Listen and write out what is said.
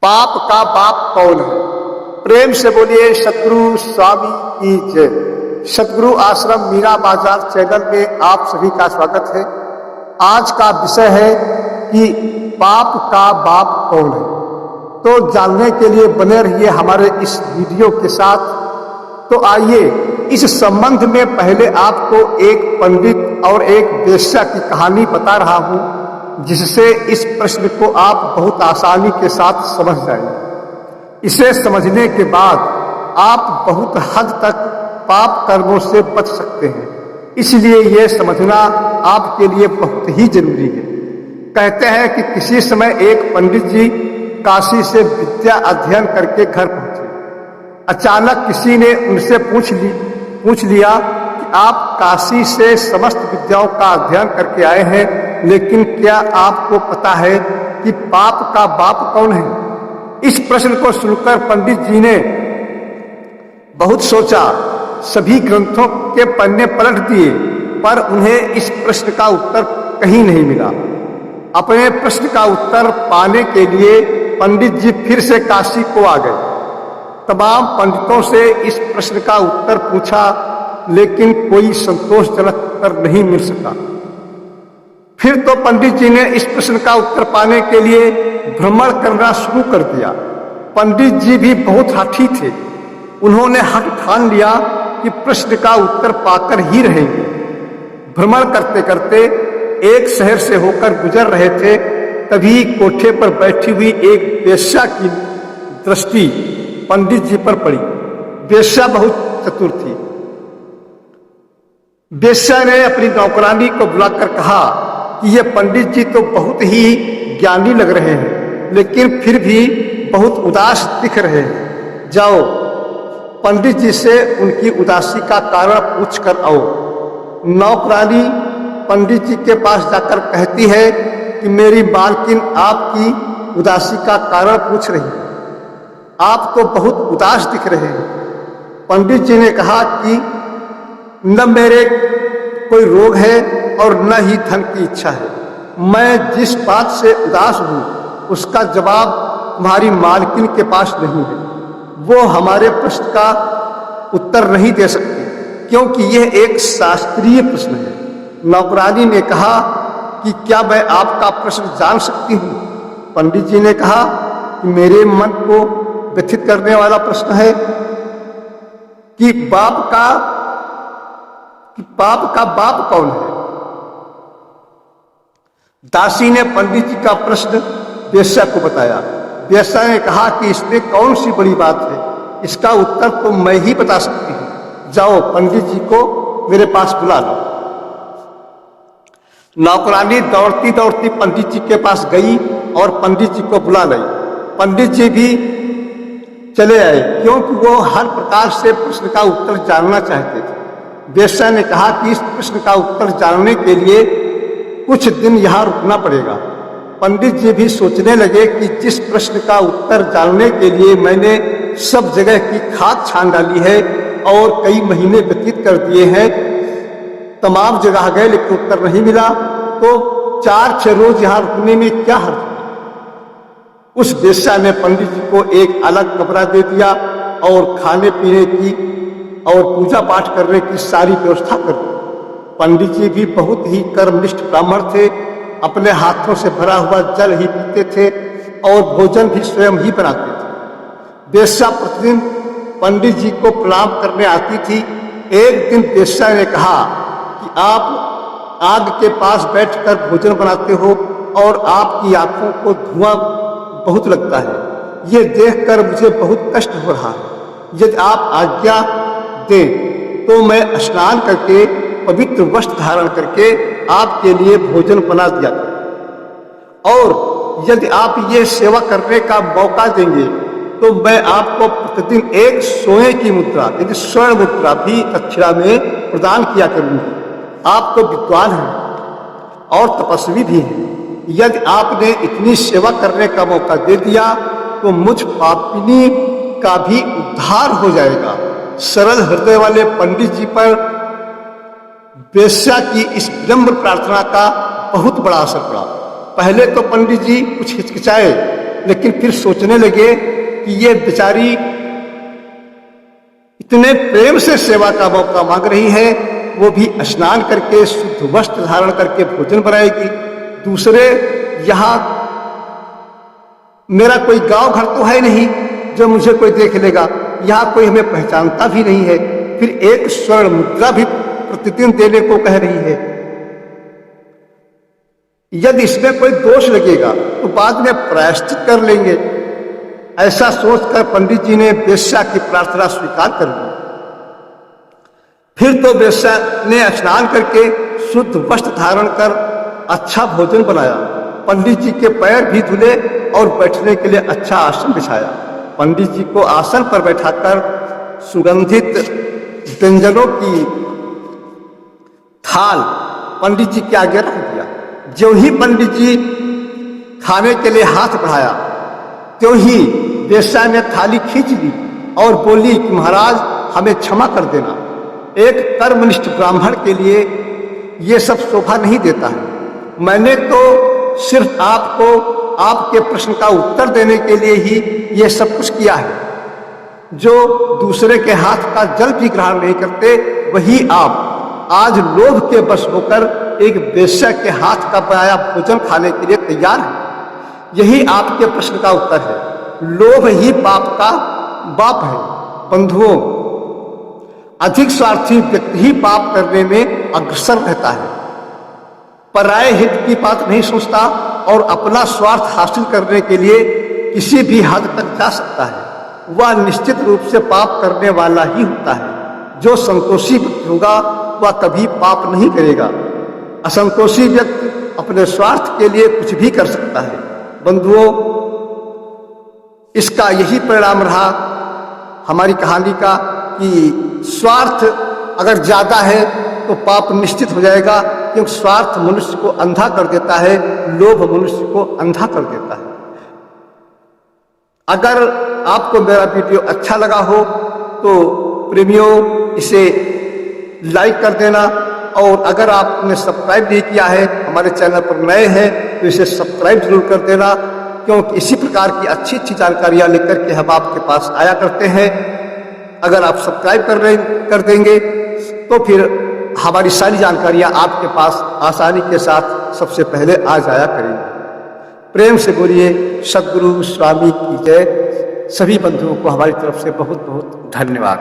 पाप का बाप कौन है? प्रेम से बोलिए सतगुरु स्वामी की जय। सतगुरु आश्रम मीरा बाजार चैनल में आप सभी का स्वागत है। आज का विषय है कि पाप का बाप कौन है। तो जानने के लिए बने रहिए हमारे इस वीडियो के साथ। तो आइए इस संबंध में पहले आपको एक पंडित और एक वेश्या की कहानी बता रहा हूं, जिससे इस प्रश्न को आप बहुत आसानी के साथ समझ जाएंगे। इसे समझने के बाद आप बहुत हद तक पाप कर्मों से बच सकते हैं। इसलिए यह समझना आपके लिए बहुत ही जरूरी है। कहते हैं कि किसी समय एक पंडित जी काशी से विद्या अध्ययन करके घर पहुंचे। अचानक किसी ने उनसे पूछ लिया कि आप काशी से समस्त विद्याओं का अध्ययन करके आए हैं, लेकिन क्या आपको पता है कि पाप का बाप कौन है? इस प्रश्न को सुनकर पंडित जी ने बहुत सोचा, सभी ग्रंथों के पन्ने पलट दिए, पर उन्हें इस प्रश्न का उत्तर कहीं नहीं मिला। अपने प्रश्न का उत्तर पाने के लिए पंडित जी फिर से काशी को आ गए। तमाम पंडितों से इस प्रश्न का उत्तर पूछा, लेकिन कोई संतोषजनक उत्तर नहीं मिल सका। फिर तो पंडित जी ने इस प्रश्न का उत्तर पाने के लिए भ्रमण करना शुरू कर दिया। पंडित जी भी बहुत हठी थे। उन्होंने हठ ठान लिया कि प्रश्न का उत्तर पाकर ही रहेंगे। भ्रमण करते करते एक शहर से होकर गुजर रहे थे, तभी कोठे पर बैठी हुई एक वेश्या की दृष्टि पंडित जी पर पड़ी। वेश्या बहुत चतुर थी। वेश्या ने अपनी नौकरानी को बुलाकर कहा कि ये पंडित जी तो बहुत ही ज्ञानी लग रहे हैं, लेकिन फिर भी बहुत उदास दिख रहे हैं। जाओ पंडित जी से उनकी उदासी का कारण पूछ कर आओ। नौकरानी पंडित जी के पास जाकर कहती है कि मेरी मालकिन आपकी उदासी का कारण पूछ रही है, आप तो बहुत उदास दिख रहे हैं। पंडित जी ने कहा कि न मेरे कोई रोग है और न ही धन की इच्छा है। मैं जिस बात से उदास हूं उसका जवाब तुम्हारी मालकिन के पास नहीं है। वो हमारे प्रश्न का उत्तर नहीं दे सकती, क्योंकि यह एक शास्त्रीय प्रश्न है। नौकरानी ने कहा कि क्या मैं आपका प्रश्न जान सकती हूँ? पंडित जी ने कहा कि मेरे मन को व्यथित करने वाला प्रश्न है कि पाप का बाप कौन है। दासी ने पंडित जी का प्रश्न वेश्या को बताया। वेश्या ने कहा कि इसमें कौन सी बड़ी बात है, इसका उत्तर तो मैं ही बता सकती हूँ। जाओ पंडित जी को मेरे पास बुला लो। नौकरानी दौड़ती दौड़ती पंडित जी के पास गई और पंडित जी को बुला लाई। पंडित जी भी चले आए, क्योंकि वो हर प्रकार से प्रश्न का उत्तर जानना चाहते थे। वेश्या ने कहा कि इस प्रश्न का उत्तर जानने के लिए कुछ दिन यहाँ रुकना पड़ेगा। पंडित जी भी सोचने लगे कि जिस प्रश्न का उत्तर जानने के लिए मैंने सब जगह की खाद छान डाली है और कई महीने व्यतीत कर दिए हैं, तमाम जगह गए लेकिन उत्तर नहीं मिला, तो 4-6 रोज यहाँ रुकने में क्या हर्ज है। उस वेश्या ने पंडित जी को एक अलग कमरा दे दिया और खाने पीने की और पूजा पाठ करने की सारी व्यवस्था कर दी। पंडित जी भी बहुत ही कर्मनिष्ठ ब्राह्मण थे। अपने हाथों से भरा हुआ जल ही पीते थे और भोजन भी स्वयं ही बनाते थे। वेश्या प्रतिदिन पंडित जी को प्रणाम करने आती थी। एक दिन वेश्या ने कहा कि आप आग के पास बैठकर भोजन बनाते हो और आपकी आंखों को धुआं बहुत लगता है। ये देखकर मुझे बहुत कष्ट हो रहा है। यदि आप आज्ञा दें तो मैं स्नान करके पवित्र वस्त्र धारण करके आपके लिए भोजन बना दिया करूं, और यदि आप ये सेवा करने का मौका देंगे तो मैं आपको प्रतिदिन एक सोने की मुद्रा, यदि स्वर्ण मुद्रा भी दक्षिणा में प्रदान किया करूंगी। आप तो विद्वान हैं और तपस्वी भी हैं। यदि आपने इतनी सेवा करने का मौका दे दिया तो मुझ पापिनी का भी उद्धार हो जाएगा। सरल हृदय वाले पंडित जी पर वेश्या की इस विनम्र प्रार्थना का बहुत बड़ा असर पड़ा। पहले तो पंडित जी कुछ हिचकिचाए, लेकिन फिर सोचने लगे कि ये बेचारी इतने प्रेम से सेवा का मौका मांग रही है, वो भी स्नान करके शुद्ध वस्त्र धारण करके भोजन बनाएगी। दूसरे, यहाँ मेरा कोई गांव घर तो है नहीं जो मुझे कोई देख लेगा, यहाँ कोई हमें पहचानता भी नहीं है, फिर एक स्वर्ण मुद्रा भी प्रतिदिन देने को कह रही है। यदि इसमें कोई दोष लगेगा तो बाद में प्रायश्चित कर लेंगे। ऐसा सोचकर पंडित जी ने वेश्या की प्रार्थना स्वीकार कर ली। फिर तो वेश्या ने स्नान करके शुद्ध वस्त्र धारण कर अच्छा भोजन बनाया। पंडित जी के पैर भी धुले और बैठने के लिए अच्छा आसन बिछाया। पंडित जी को आसन पर बैठाकर सुगंधित व्यंजनों की थाल पंडित जी के आगे रख दिया। जो ही पंडित जी खाने के लिए हाथ बढ़ाया, त्यों ही वेश्या ने थाली खींच ली और बोली कि महाराज हमें क्षमा कर देना, एक कर्मनिष्ठ ब्राह्मण के लिए ये सब शोभा नहीं देता है। मैंने तो सिर्फ आपको आपके प्रश्न का उत्तर देने के लिए ही ये सब कुछ किया है। जो दूसरे के हाथ का जल भी ग्रहण नहीं करते, वही आप आज लोभ के वश होकर एक वेश्या के हाथ का बनाया भोजन खाने के लिए तैयार है। यही आपके प्रश्न का उत्तर है। लोभ ही पाप का बाप है। बंधुओं, अधिक स्वार्थी व्यक्ति ही पाप करने में अग्रसर रहता है। पराये हित की बात नहीं सोचता और अपना स्वार्थ हासिल करने के लिए किसी भी हद तक जा सकता है। वह निश्चित रूप से पाप करने वाला ही होता है। जो संतोषी व्यक्ति होगा वह कभी पाप नहीं करेगा। असंतोषी व्यक्ति अपने स्वार्थ के लिए कुछ भी कर सकता है। बंधुओं, इसका यही परिणाम रहा हमारी कहानी का कि स्वार्थ अगर ज्यादा है तो पाप निश्चित हो जाएगा, क्योंकि स्वार्थ मनुष्य को अंधा कर देता है, लोभ मनुष्य को अंधा कर देता है। अगर आपको मेरा वीडियो अच्छा लगा हो तो प्रेमियों इसे लाइक कर देना, और अगर आपने सब्सक्राइब नहीं किया है, हमारे चैनल पर नए हैं, तो इसे सब्सक्राइब जरूर कर देना, क्योंकि इसी प्रकार की अच्छी अच्छी जानकारियां लेकर के हम आपके पास आया करते हैं। अगर आप सब्सक्राइब कर देंगे तो फिर हमारी सारी जानकारियां आपके पास आसानी के साथ सबसे पहले आ जाया करेंगी। प्रेम से बोलिए सद्गुरु स्वामी की जय। सभी बंधुओं को हमारी तरफ से बहुत बहुत धन्यवाद।